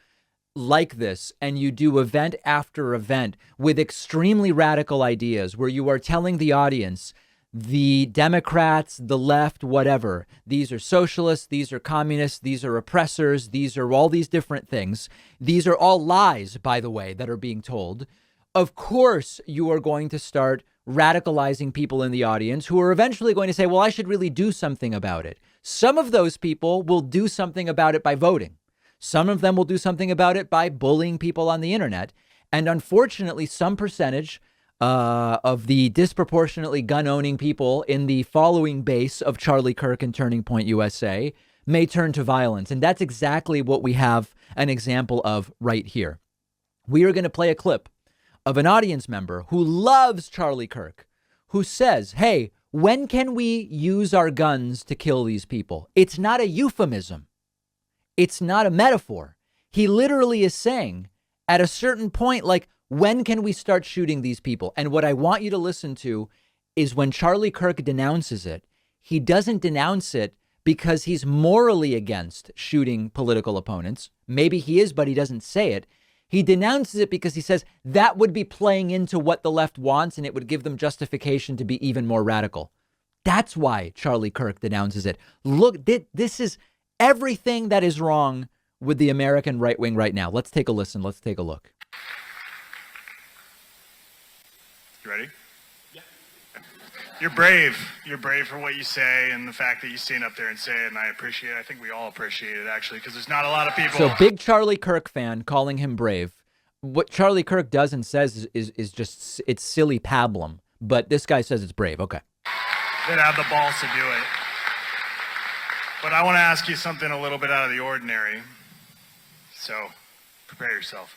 like this and you do event after event with extremely radical ideas where you are telling the audience, the Democrats, the left, whatever, these are socialists, these are communists, these are oppressors, these are all these different things. These are all lies, by the way, that are being told. Of course, you are going to start radicalizing people in the audience who are eventually going to say, well, I should really do something about it. Some of those people will do something about it by voting. Some of them will do something about it by bullying people on the internet. And unfortunately, some percentage of the disproportionately gun-owning people in the following base of Charlie Kirk and Turning Point USA may turn to violence. And that's exactly what we have an example of right here. We are going to play a clip of an audience member who loves Charlie Kirk, who says, hey, when can we use our guns to kill these people? It's not a euphemism. It's not a metaphor. He literally is saying at a certain point, like, when can we start shooting these people? And what I want you to listen to is when Charlie Kirk denounces it, he doesn't denounce it because he's morally against shooting political opponents. Maybe he is, but he doesn't say it. He denounces it because he says that would be playing into what the left wants and it would give them justification to be even more radical. That's why Charlie Kirk denounces it. Look, this is everything that is wrong with the American right wing right now. Let's take a listen. Let's take a look. You ready? Yeah. You're brave. You're brave for what you say and the fact that you stand up there and say it, and I appreciate it. I think we all appreciate it, actually, because there's not a lot of people. So big Charlie Kirk fan calling him brave. What Charlie Kirk does and says is just, it's silly pablum. But this guy says it's brave. Okay. That have the balls to do it. But I want to ask you something a little bit out of the ordinary. So prepare yourself.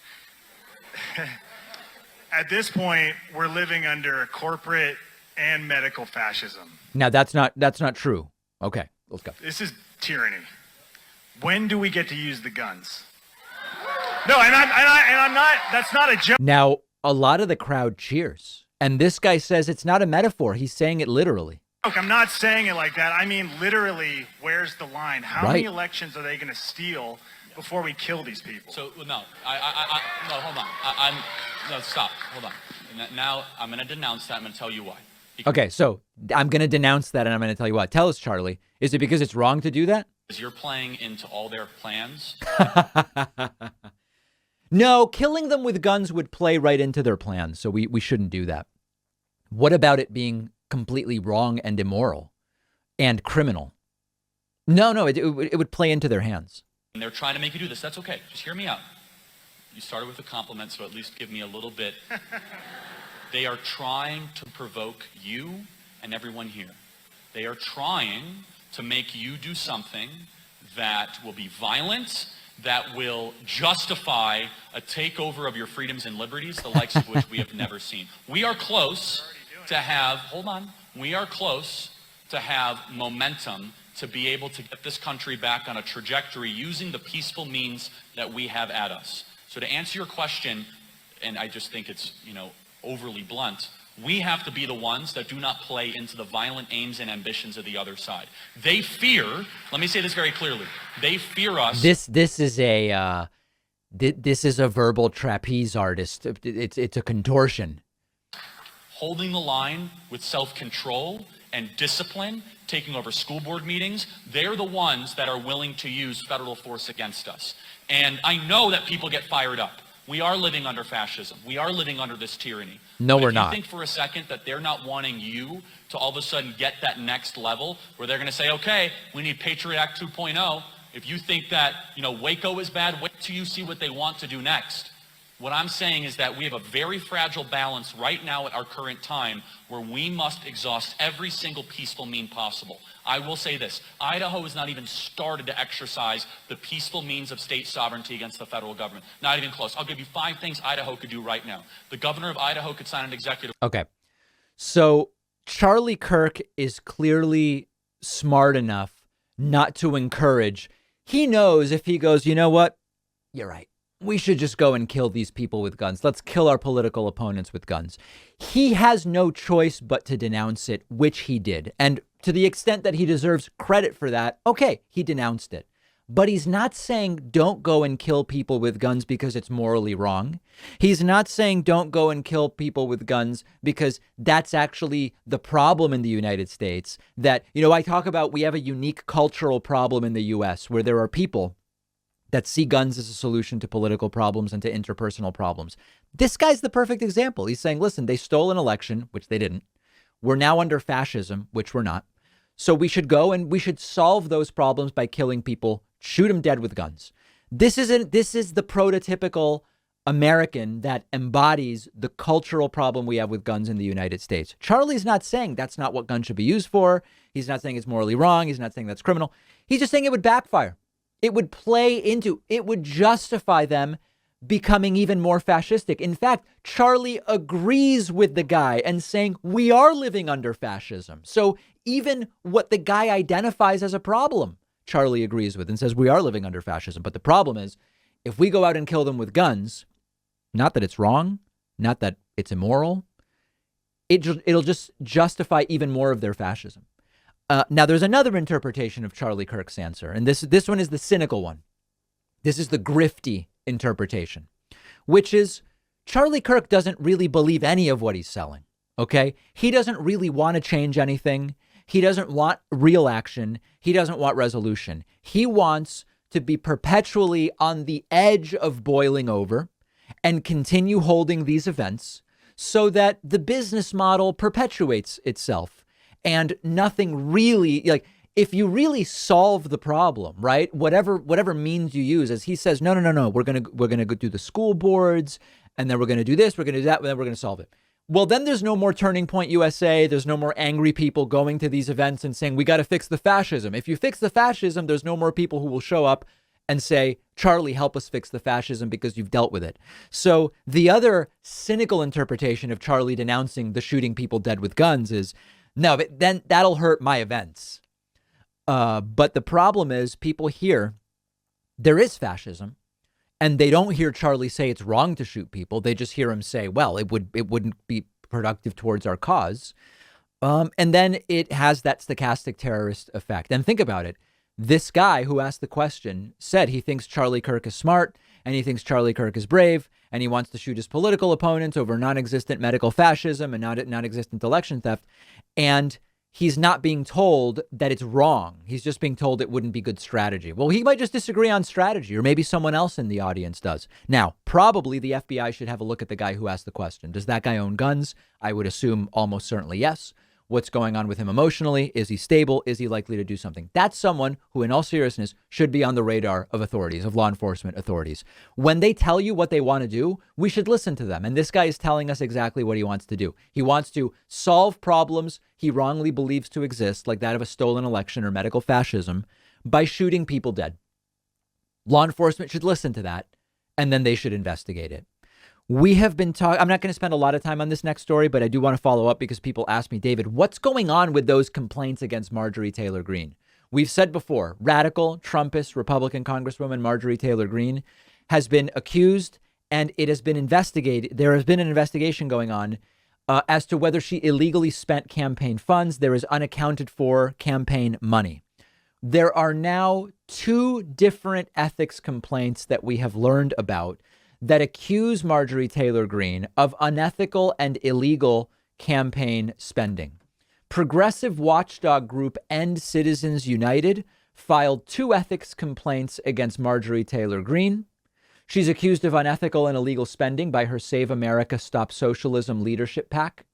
At this point, we're living under corporate and medical fascism. Now that's not true. Okay, let's go. This is tyranny. When do we get to use the guns? No, and I'm not. That's not a joke. Now a lot of the crowd cheers, and this guy says it's not a metaphor. He's saying it literally. Look, I'm not saying it like that. I mean, literally, where's the line? How many elections are they going to steal before we kill these people? So, no, no, hold on. No, stop. Hold on. Now, I'm going to denounce that. I'm going to tell you why. Okay, so I'm going to denounce that, and I'm going to tell you why. Tell us, Charlie. Is it because it's wrong to do that? Because you're playing into all their plans. No, killing them with guns would play right into their plans. So we shouldn't do that. What about it being completely wrong and immoral and criminal? No, it would play into their hands. And they're trying to make you do this. That's okay. Just hear me out. You started with a compliment, so at least give me a little bit. They are trying to provoke you and everyone here. They are trying to make you do something that will be violent, that will justify a takeover of your freedoms and liberties, the likes of which we have never seen. We are close to have, hold on, we are close to have momentum to be able to get this country back on a trajectory using the peaceful means that we have at us. So to answer your question, and I just think it's, overly blunt, we have to be the ones that do not play into the violent aims and ambitions of the other side. They fear, let me say this very clearly, they fear us. This is a verbal trapeze artist. It's a contortion. Holding the line with self-control and discipline, taking over school board meetings, they're the ones that are willing to use federal force against us. And I know that people get fired up. We are living under fascism. We are living under this tyranny. No, we're not. not. You think for a second that they're not wanting you to all of a sudden get that next level where they're going to say, okay, we need Patriot Act 2.0. If you think that, Waco is bad, wait till you see what they want to do next. What I'm saying is that we have a very fragile balance right now at our current time where we must exhaust every single peaceful mean possible. I will say this, Idaho has not even started to exercise the peaceful means of state sovereignty against the federal government. Not even close. I'll give you 5 things Idaho could do right now. The governor of Idaho could sign an executive. Okay. So Charlie Kirk is clearly smart enough not to encourage. He knows if he goes, you know what? You're right. We should just go and kill these people with guns. Let's kill our political opponents with guns. He has no choice but to denounce it, which he did. And to the extent that he deserves credit for that, okay, he denounced it. But he's not saying don't go and kill people with guns because it's morally wrong. He's not saying don't go and kill people with guns because that's actually the problem in the United States. That, I talk about we have a unique cultural problem in the U.S. where there are people that see guns as a solution to political problems and to interpersonal problems. This guy's the perfect example. He's saying, listen, they stole an election, which they didn't. We're now under fascism, which we're not. So we should go and we should solve those problems by killing people, shoot them dead with guns. This is the prototypical American that embodies the cultural problem we have with guns in the United States. Charlie's not saying that's not what guns should be used for. He's not saying it's morally wrong. He's not saying that's criminal. He's just saying it would backfire. It would it would justify them becoming even more fascistic. In fact, Charlie agrees with the guy and saying we are living under fascism. So even what the guy identifies as a problem, Charlie agrees with and says we are living under fascism. But the problem is if we go out and kill them with guns, not that it's wrong, not that it's immoral, it'll just justify even more of their fascism. Now, there's another interpretation of Charlie Kirk's answer, and this one is the cynical one. This is the grifty interpretation, which is Charlie Kirk doesn't really believe any of what he's selling, okay? He doesn't really want to change anything. He doesn't want real action. He doesn't want resolution. He wants to be perpetually on the edge of boiling over and continue holding these events so that the business model perpetuates itself. And nothing really, like, if you really solve the problem, right, whatever means you use, as he says, no, we're gonna go do the school boards, and then we're gonna do this, we're gonna do that, and then we're gonna solve it. Well, then there's no more Turning Point USA. There's no more angry people going to these events and saying we got to fix the fascism. If you fix the fascism, there's no more people who will show up and say, Charlie, help us fix the fascism because you've dealt with it. So the other cynical interpretation of Charlie denouncing the shooting people dead with guns is, no, but then that'll hurt my events. But the problem is people hear there is fascism and they don't hear Charlie say it's wrong to shoot people. They just hear him say, well, it wouldn't be productive towards our cause. And then it has that stochastic terrorist effect. And think about it. This guy who asked the question said he thinks Charlie Kirk is smart and he thinks Charlie Kirk is brave and he wants to shoot his political opponents over non-existent medical fascism and non-existent election theft. And he's not being told that it's wrong. He's just being told it wouldn't be good strategy. Well, he might just disagree on strategy, or maybe someone else in the audience does. Now, probably the FBI should have a look at the guy who asked the question. Does that guy own guns? I would assume almost certainly yes. What's going on with him emotionally? Is he stable? Is he likely to do something? That's someone who, in all seriousness, should be on the radar of authorities, of law enforcement authorities. When they tell you what they want to do, we should listen to them. And this guy is telling us exactly what he wants to do. He wants to solve problems he wrongly believes to exist, like that of a stolen election or medical fascism, by shooting people dead. Law enforcement should listen to that, and then they should investigate it. We have been talking, I'm not going to spend a lot of time on this next story, but I do want to follow up because people ask me, David, what's going on with those complaints against Marjorie Taylor Greene? We've said before, radical Trumpist Republican Congresswoman Marjorie Taylor Greene has been accused, and it has been investigated. There has been an investigation going on as to whether she illegally spent campaign funds. There is unaccounted for campaign money. There are now 2 different ethics complaints that we have learned about that accuse Marjorie Taylor Greene of unethical and illegal campaign spending. Progressive watchdog group End Citizens United filed 2 ethics complaints against Marjorie Taylor Greene. She's accused of unethical and illegal spending by her Save America Stop Socialism leadership PAC.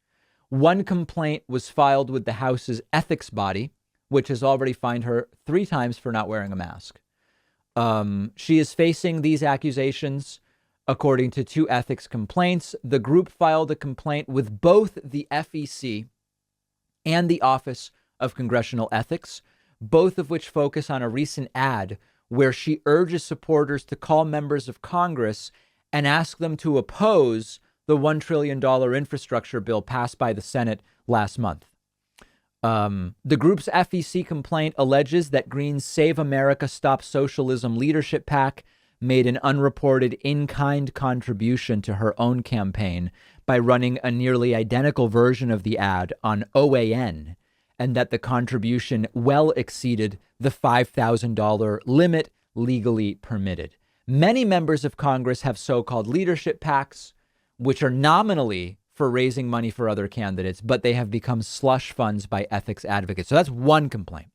1 complaint was filed with the House's ethics body, which has already fined her 3 times for not wearing a mask. She is facing these accusations. According to 2 ethics complaints, the group filed a complaint with both the FEC and the Office of Congressional Ethics, both of which focus on a recent ad where she urges supporters to call members of Congress and ask them to oppose the $1 trillion infrastructure bill passed by the Senate last month. The group's FEC complaint alleges that Greene's Save America Stop Socialism leadership PAC made an unreported in-kind contribution to her own campaign by running a nearly identical version of the ad on OAN, and that the contribution well exceeded the $5,000 limit legally permitted. Many members of Congress have so-called leadership PACs, which are nominally for raising money for other candidates, but they have become slush funds by ethics advocates. So that's 1 complaint.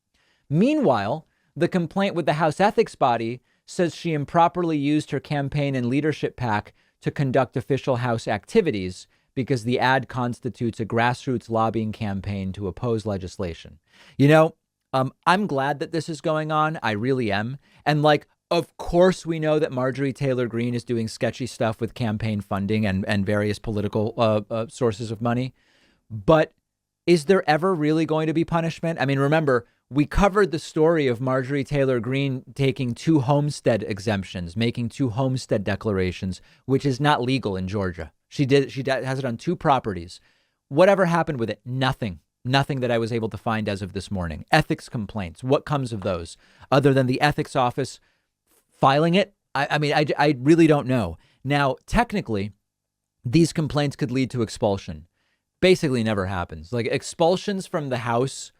Meanwhile, the complaint with the House ethics body says she improperly used her campaign and leadership PAC to conduct official House activities because the ad constitutes a grassroots lobbying campaign to oppose legislation. You know, I'm glad that this is going on. I really am. And of course, we know that Marjorie Taylor Greene is doing sketchy stuff with campaign funding and various political sources of money. But is there ever really going to be punishment? I mean, remember, we covered the story of Marjorie Taylor Greene taking 2 homestead exemptions, making 2 homestead declarations, which is not legal in Georgia. She has it on 2 properties. Whatever happened with it? Nothing that I was able to find as of this morning. Ethics complaints. What comes of those other than the ethics office filing it? I really don't know. Now, technically, these complaints could lead to expulsion. Basically never happens. Like expulsions from the House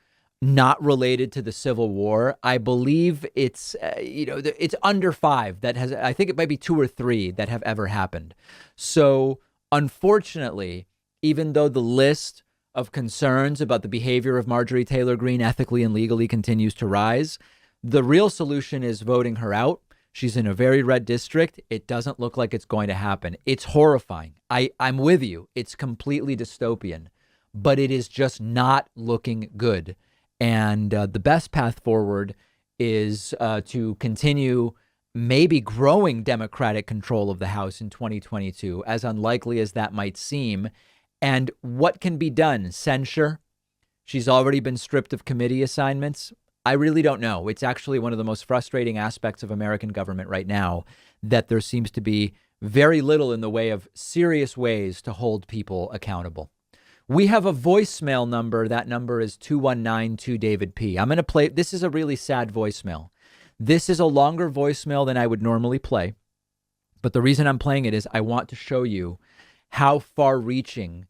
not related to the Civil War. I believe it's, it's under 5 that has, I think it might be 2 or 3 that have ever happened. So unfortunately, even though the list of concerns about the behavior of Marjorie Taylor Greene ethically and legally continues to rise, the real solution is voting her out. She's in a very red district. It doesn't look like it's going to happen. It's horrifying. I'm with you. It's completely dystopian, but it is just not looking good. And the best path forward is to continue maybe growing Democratic control of the House in 2022, as unlikely as that might seem. And what can be done? Censure? She's already been stripped of committee assignments. I really don't know. It's actually one of the most frustrating aspects of American government right now, that there seems to be very little in the way of serious ways to hold people accountable. We have a voicemail number. That number is 219-2-DAVID-P. I'm going to play. This is a really sad voicemail. This is a longer voicemail than I would normally play. But the reason I'm playing it is I want to show you how far-reaching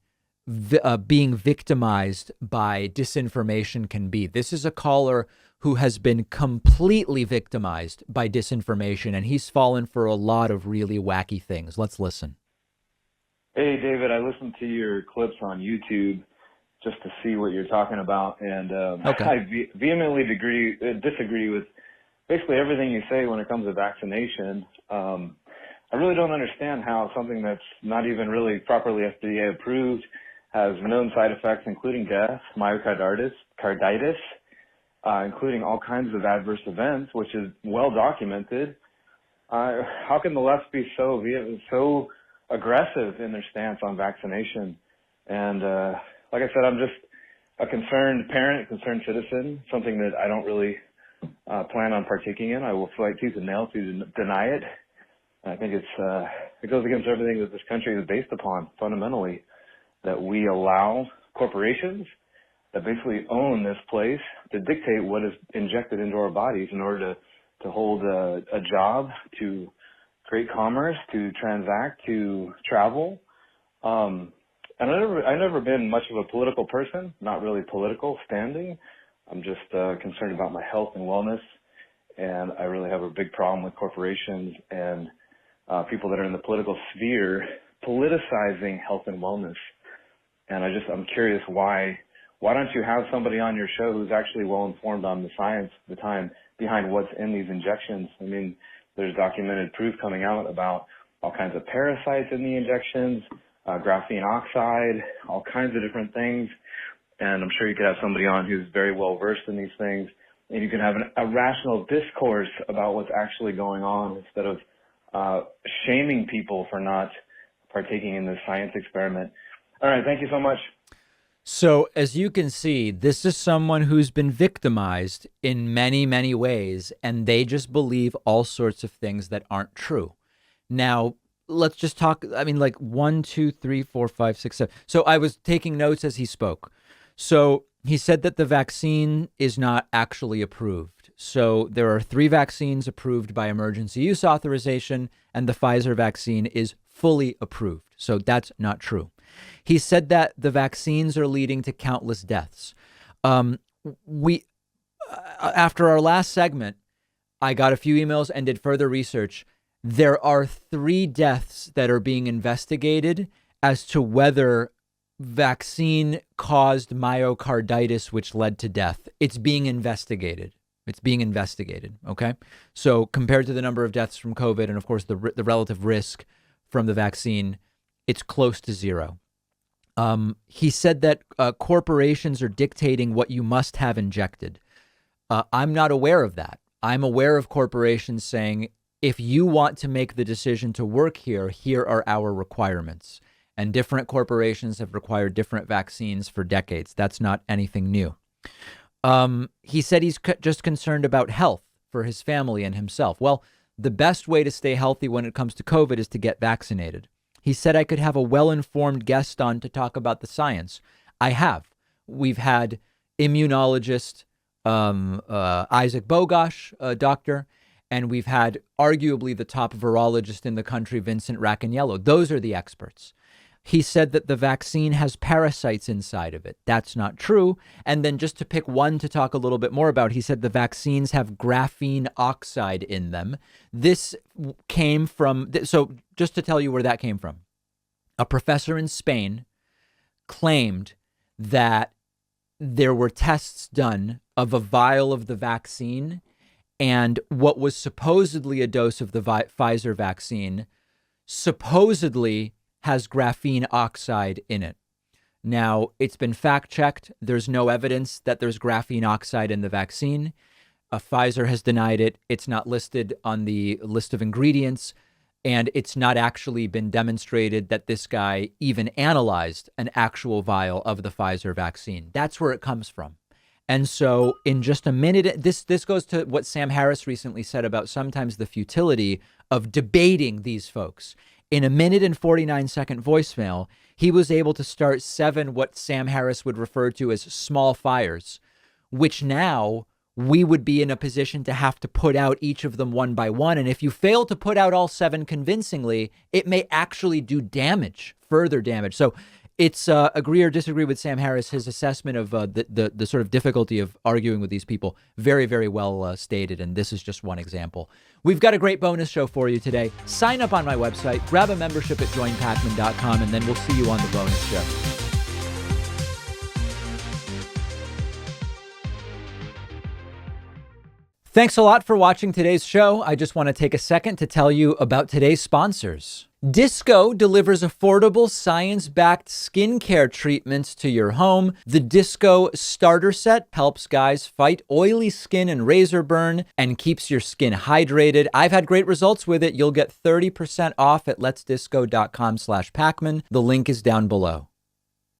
being victimized by disinformation can be. This is a caller who has been completely victimized by disinformation, and he's fallen for a lot of really wacky things. Let's listen. Hey, David, I listened to your clips on YouTube. just to see what you're talking about. And Okay. I vehemently disagree with basically everything you say when it comes to vaccination. I really don't understand how something that's not even really properly FDA approved has known side effects, including death, myocarditis, including all kinds of adverse events, which is well documented. How can the left be so aggressive in their stance on vaccination? And like I said, I'm just a concerned parent, a concerned citizen, something that I don't really plan on partaking in. I will fight tooth and nail to deny it. I think it goes against everything that this country is based upon, fundamentally, that we allow corporations that basically own this place to dictate what is injected into our bodies in order to hold a job, to create commerce, to transact, to travel. And I've never been much of a political person, not really political standing. I'm just concerned about my health and wellness, and I really have a big problem with corporations and people that are in the political sphere politicizing health and wellness. And I'm curious why don't you have somebody on your show who's actually well informed on the science, the time behind what's in these injections? I mean, there's documented proof coming out about all kinds of parasites in the injections, graphene oxide, all kinds of different things. And I'm sure you could have somebody on who's very well versed in these things, and you can have a rational discourse about what's actually going on instead of shaming people for not partaking in this science experiment. All right. Thank you so much. So as you can see, this is someone who's been victimized in many, many ways, and they just believe all sorts of things that aren't true. Now, let's just talk. I mean, like 1, 2, 3, 4, 5, 6, 7. So I was taking notes as he spoke. So he said that the vaccine is not actually approved. So there are 3 vaccines approved by emergency use authorization, and the Pfizer vaccine is fully approved. So that's not true. He said that the vaccines are leading to countless deaths. After our last segment, I got a few emails and did further research. There are 3 deaths that are being investigated as to whether vaccine caused myocarditis, which led to death. It's being investigated. Okay. So compared to the number of deaths from COVID and of course the relative risk from the vaccine, it's close to 0. He said that corporations are dictating what you must have injected. I'm not aware of that. I'm aware of corporations saying, if you want to make the decision to work here, here are our requirements. And different corporations have required different vaccines for decades. That's not anything new. He said he's just concerned about health for his family and himself. Well, the best way to stay healthy when it comes to COVID is to get vaccinated. He said I could have a well-informed guest on to talk about the science. I have. We've had immunologist Isaac Bogosh, a doctor, and we've had arguably the top virologist in the country, Vincent Racaniello. Those are the experts. He said that the vaccine has parasites inside of it. That's not true. And then just to pick one to talk a little bit more about, he said the vaccines have graphene oxide in them. This came from, so just to tell you where that came from, a professor in Spain claimed that there were tests done of a vial of the vaccine, and what was supposedly a dose of the Pfizer vaccine supposedly has graphene oxide in it. Now, it's been fact-checked. There's no evidence that there's graphene oxide in the vaccine. Pfizer has denied it. It's not listed on the list of ingredients, and it's not actually been demonstrated that this guy even analyzed an actual vial of the Pfizer vaccine. That's where it comes from. And so in just a minute, this goes to what Sam Harris recently said about sometimes the futility of debating these folks. In a 1 minute and 49-second voicemail, he was able to start 7 what Sam Harris would refer to as small fires, which now we would be in a position to have to put out each of them one by one. And if you fail to put out all 7 convincingly, it may actually do damage, further damage. So it's agree or disagree with Sam Harris. His assessment of the sort of difficulty of arguing with these people, very, very well stated. And this is just one example. We've got a great bonus show for you today. Sign up on my website, grab a membership at joinpacman.com, and then we'll see you on the bonus show. Thanks a lot for watching today's show. I just want to take a second to tell you about today's sponsors. Disco delivers affordable science-backed skincare treatments to your home. The Disco Starter Set helps guys fight oily skin and razor burn and keeps your skin hydrated. I've had great results with it. You'll get 30% off at letsdisco.com/Pacman. The link is down below.